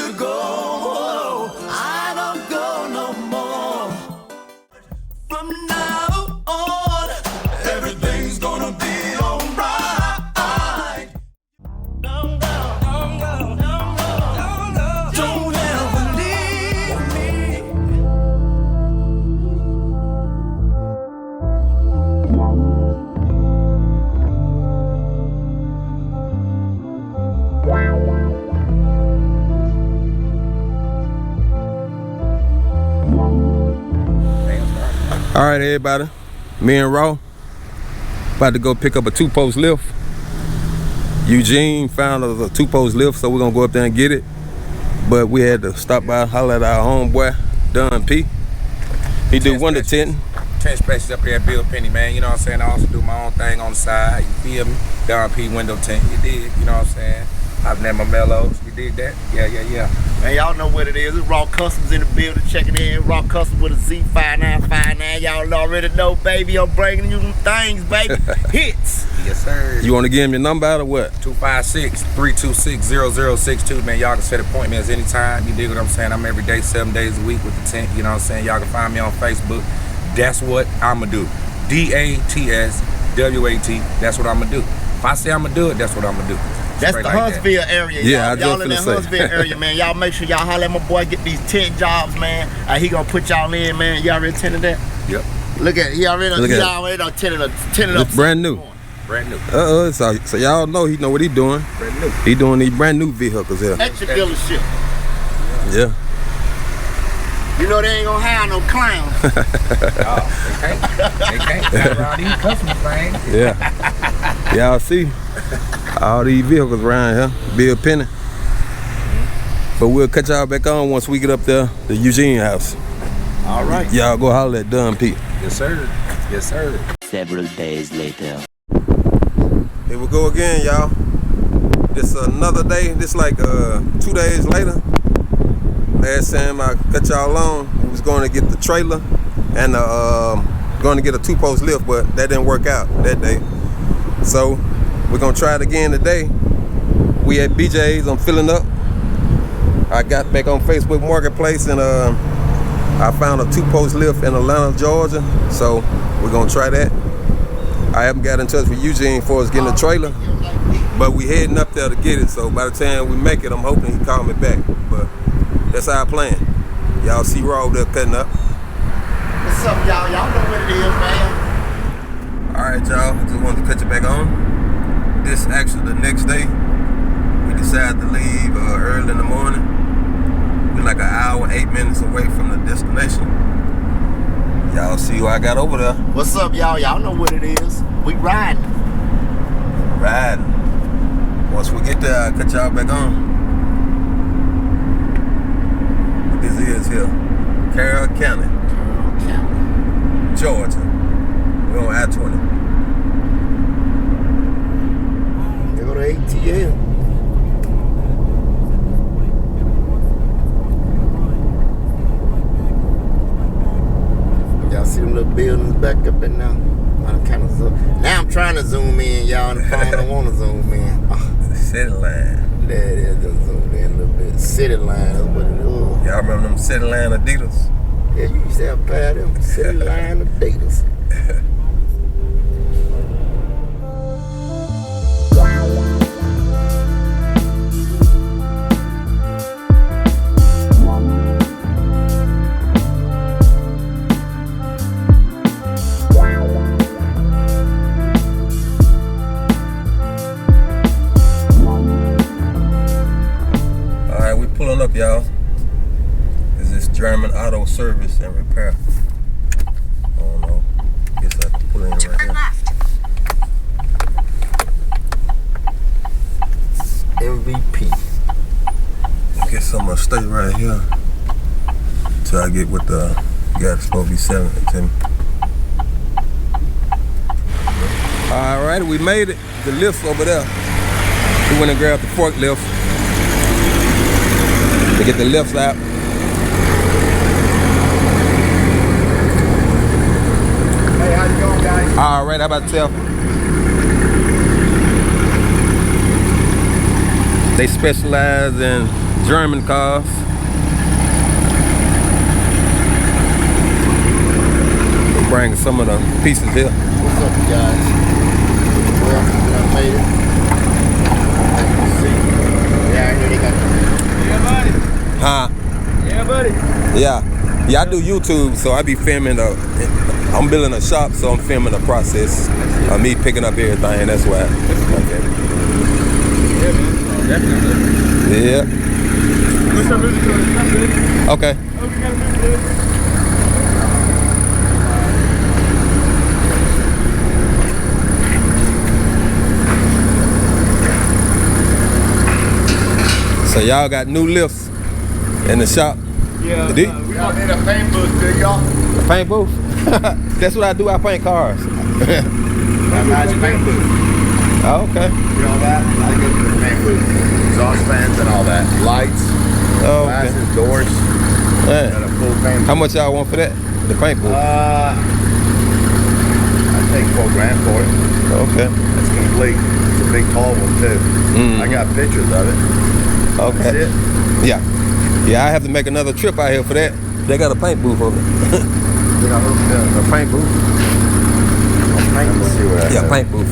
to go. I don't go no more. From now on, everything's gonna be alright. Don't go, don't go, don't go, don't go. Don't ever leave me. All right, everybody. Me and Raw about to go pick up a 2-post lift. Eugene found us a 2-post lift, so we're gonna go up there and get it. But we had to stop by, holler at our homeboy, Don P. He do window tinting. Transparency up there at Bill Penny, man. You know what I'm saying? I also do my own thing on the side. You feel me? Don P window tint. You dig? You know what I'm saying? I've named my mellows. You dig that? Yeah. Man, y'all know what it is. It's Raw Customs in the building, checking in. Raw Customs with a Z5959. Y'all already know, baby. I'm bringing you some things, baby. Hits. Yes, sir. You want to give him your number out or what? 256-326-0062, man. Y'all can set appointments anytime. You dig what I'm saying? I'm every day, 7 days a week with the tent. You know what I'm saying? Y'all can find me on Facebook. That's what I'ma do. DATSWAT. That's what I'ma do. If I say I'ma do it, that's what I'ma do. That's the Huntsville area. Yeah, y'all in the Huntsville area, man. Y'all make sure y'all holler at my boy, get these tent jobs, man. He gonna put y'all in, man. Y'all already tented that? Yep. Look at it. He already done tented up. It's brand new. Brand new. So y'all know he know what he doing. Brand new. He doing these brand new vehicles here. Extra dealership. Yeah. You know they ain't gonna hire no clowns. They can't. Got around these customers, man. Yeah. Y'all see all these vehicles around here. Bill Penny. But we'll catch y'all back on once we get up there, the Eugene house. All right. Y'all go holler at Don P. Yes, sir. Yes, sir. Several days later. Here we go again, y'all. This another day. This like 2 days later. Last time I cut y'all on, we was going to get the trailer and going to get a 2-post lift, but that didn't work out that day. So we're gonna try it again today. We at BJ's. I'm filling up. I got back on Facebook Marketplace and I found a 2-post lift in Atlanta, Georgia. So we're gonna try that. I haven't got in touch with Eugene for us getting a trailer, but we heading up there to get it. So by the time we make it, I'm hoping he call me back. But that's our plan. Y'all see Raw over there cutting up. What's up, y'all? Y'all know what it is, man. All right, y'all. Just wanted to cut you back on. This actually the next day. We decided to leave early in the morning. We're like an hour, 8 minutes away from the destination. Y'all see who I got over there. What's up, y'all? Y'all know what it is. We riding. Riding. Once we get there, I'll cut y'all back on. What this is here. Carroll County, Georgia. We're on I-20. They go to ATL. Y'all see them little buildings back up in now? Now I'm trying to zoom in, y'all, and the phone don't want to zoom in. City line. There it is, just zoomed in a little bit. City line, that's what it is. Y'all remember them City line Adidas? Yeah, you used to have a pair of them. City line Adidas. Pulling up, y'all. Is this German auto service and repair? I don't know. Guess I have to pull in right here. MVP. I guess I'm gonna stay right here till I get what the guy that's supposed to be selling it to me. All right, we made it. The lift's over there. We went and grabbed the forklift to get the lifts out. Hey, how you going, guys? All right, how about yourself? They specialize in German cars. We're bringing some of the pieces here. What's up, guys? Well, I made it. Let's see. Yeah, I hear they got the... Huh? Yeah, buddy. Yeah. Yeah, I do YouTube, so I be filming I'm building a shop, so I'm filming the process of me picking up everything. That's why. Okay. Yeah, man. Definitely. Yeah. What's up, Mr. Okay. So y'all got new lifts in the shop? Yeah. Did- Y'all need a paint booth, do y'all? A paint booth? That's what I do. I paint cars. Magic paint booth. Oh, okay. You know that? I go to the paint booth. Exhaust fans and all that. Lights, Oh, okay. glasses, doors, Man. and a full paint booth. How much y'all want for that? The paint booth? I take $4,000 for it. Okay. It's complete. It's a big tall one too. I got pictures of it. Okay. That's it. Yeah. Yeah, I have to make another trip out here for that. They got a paint booth over there. You know, A paint booth? let's see what I Yeah, have. paint booth.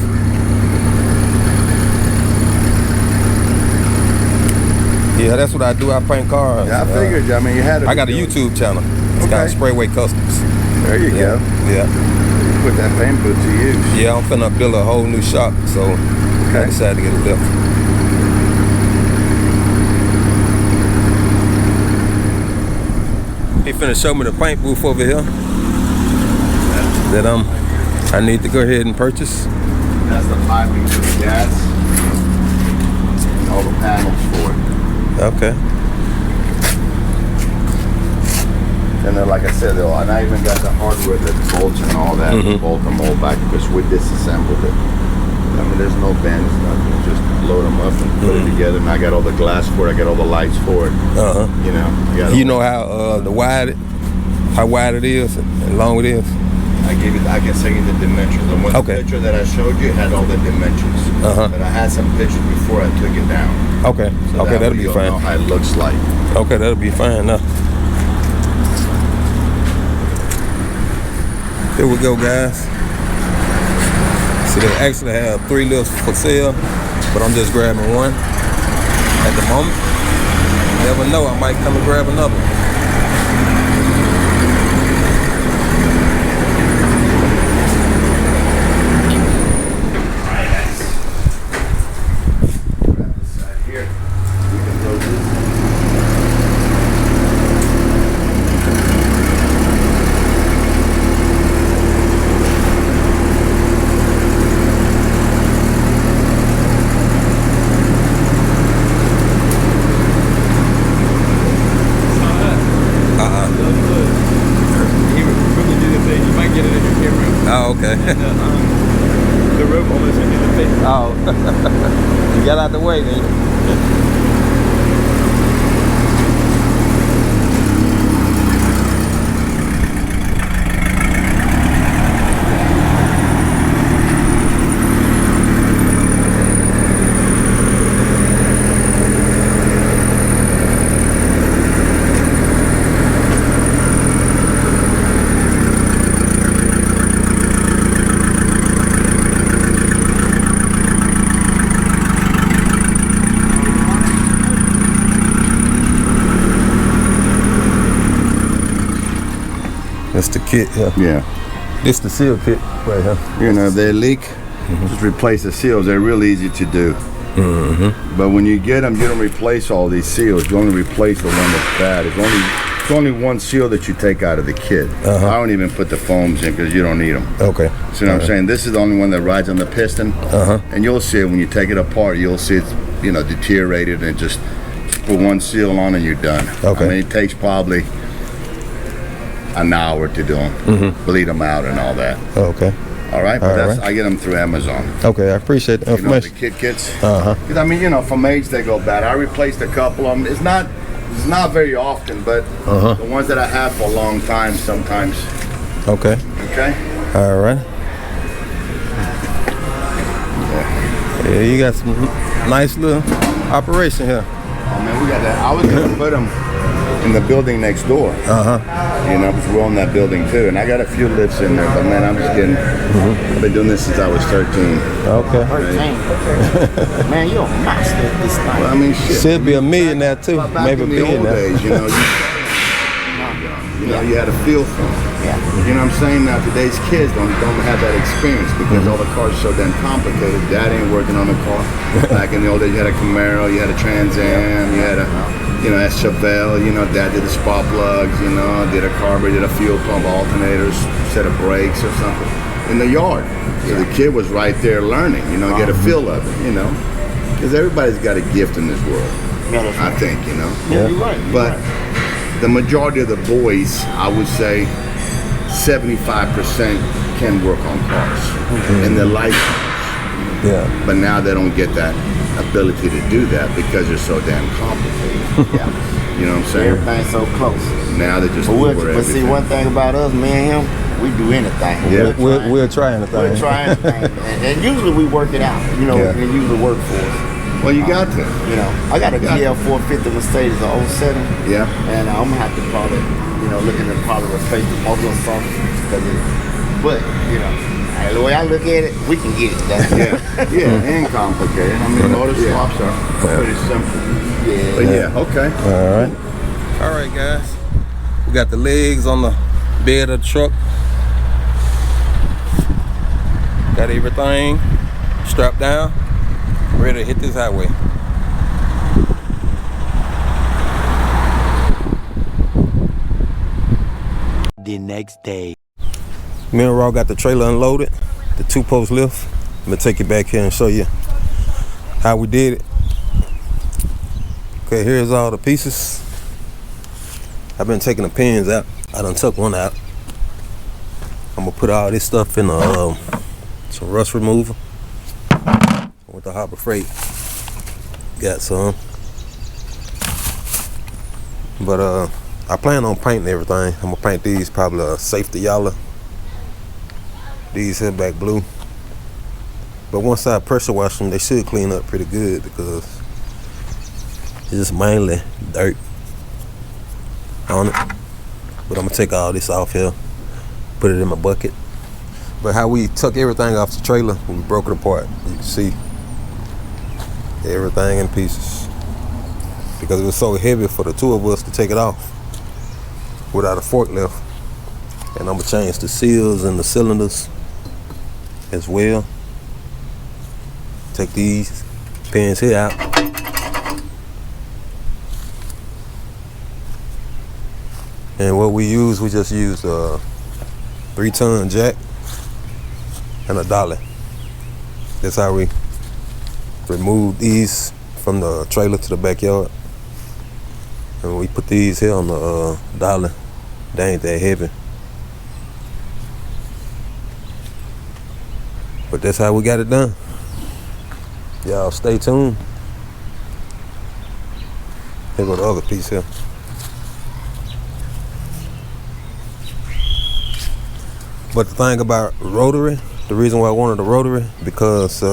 Yeah, that's what I do. I paint cars. Yeah, I figured. I mean, you had it. I got a YouTube channel. It's called Okay. SprayWayCustoms. There you go. Yeah. Put that paint booth to use. Yeah, I'm finna build a whole new shop, so I decided to get a lift. He finna show me the paint booth over here that I need to go ahead and purchase. That's the piping for the gas. All the panels for it. Okay. And then, like I said, and I even got the hardware, the bolts and all that, bolt them all back because we disassembled it. I mean, there's no bends, nothing. Just load them up and put it together. And I got all the glass for it. I got all the lights for it. Uh-huh. You know. I got You all- know how wide it is and long it is? I can send you the dimensions. The one Okay. picture that I showed you had all the dimensions. Uh-huh. But I had some pictures before I took it down. Okay. So Okay, that that'll way be you'll fine. know how it looks like. Okay, that'll be fine now. Here we go, guys. So they actually have 3 lifts for sale, but I'm just grabbing one at the moment. You never know, I might come and grab another. Here, we can load this. You really do the thing. You might get it in your camera. Oh, okay. The rope almost into the face. Oh, you got out the way then. That's the kit here. Yeah. This the seal kit right here. You know, if they leak, just replace the seals. They're real easy to do. But when you get them, you don't replace all these seals. You only replace the one that's bad. It's only one seal that you take out of the kit. I don't even put the foams in because you don't need them. Okay. See what I'm saying? This is the only one that rides on the piston. And you'll see it when you take it apart. You'll see it's, you know, deteriorated and just put one seal on and you're done. Okay. I mean, it takes probably an hour to do them, bleed them out and all that. Okay. All right, but All that's right. I get them through Amazon. Okay, I appreciate the You know, the information. kits. 'Cause, I mean, you know, from age they go bad. I replaced a couple of them. It's not very often, but the ones that I have for a long time sometimes. Okay. Okay. All right. Yeah, you got some nice little operation here? Oh man, we got that. I was gonna put them in the building next door. You know, I was rolling that building too, and I got a few lifts in there. But man, I'm just getting. I've been doing this since I was 13. Okay. 13. Man, you're a master at this thing. Well, I mean, shit. Should be a millionaire too. Back Maybe a in the old billionaire. days, you know, you had a feel for them. Yeah. You know what I'm saying? Now today's kids don't have that experience because all the cars are so damn complicated. Dad ain't working on the car. Back in the old days, you had a Camaro, you had a Trans Am, you had a, you know, a Chevelle. You know, Dad did the spark plugs. You know, did a carburetor, did a fuel pump, alternators, set of brakes or something in the yard. So the kid was right there learning. You know, get a feel of it. You know, because everybody's got a gift in this world. I think, you know. Yeah, you're right. But the majority of the boys, I would say 75% can work on cars in their lifetimes. Yeah. But now they don't get that ability to do that because they're so damn complicated. Yeah. You know what I'm saying? Everything's so close. Now they just But see, one thing about us, me and him, we do anything. Yeah. We'll try anything. We'll try anything. and usually we work it out. You know, it usually work for us. Well, you got to. You know, I got a GL 450 Mercedes, a 07. Yeah. And I'm gonna have to probably, you know, looking to probably replace the motor or something. But, you know, the way I look at it, we can get it done. Yeah, and complicated. I mean, motor swaps are pretty simple. Yeah. But yeah, okay. All right, guys. We got the legs on the bed of the truck. Got everything strapped down. Ready to hit this highway. The next day. Me and Raw got the trailer unloaded, the 2-post lift. I'm gonna take you back here and show you how we did it. Okay, here's all the pieces. I've been taking the pins out. I done took one out. I'm gonna put all this stuff in some rust remover. With the Harbor Freight, got some, but I plan on painting everything. I'm gonna paint these probably a safety yellow, these here back blue, but once I pressure wash them, they should clean up pretty good because it's just mainly dirt on it. But I'm gonna take all this off here, put it in my bucket. But how we took everything off the trailer, we broke it apart. You can see everything in pieces because it was so heavy for the two of us to take it off without a forklift. And I'm gonna change the seals and the cylinders as well. Take these pins here out. And what we just used a 3-ton jack and a dolly. That's how we remove these from the trailer to the backyard, and we put these here on the dolly. They ain't that heavy, but that's how we got it done. Y'all stay tuned. Here go the other piece here. But the thing about Rotary, the reason why I wanted a Rotary, because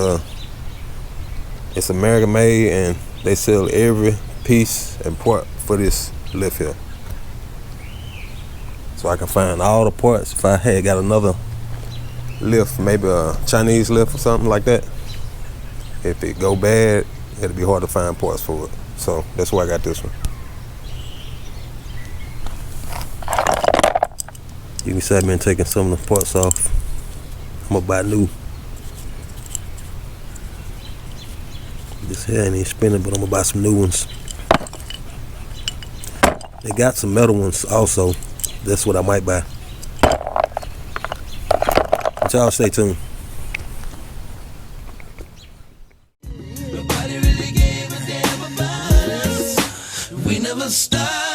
it's American made and they sell every piece and part for this lift here. So I can find all the parts. If I had got another lift, maybe a Chinese lift or something like that, if it go bad, it'll be hard to find parts for it. So that's why I got this one. You can see I've been taking some of the parts off. I'm gonna buy new. This here ain't even spinning, but I'm gonna buy some new ones. They got some metal ones also. That's what I might buy. But y'all stay tuned. Nobody really gave a damn about us. We never stopped.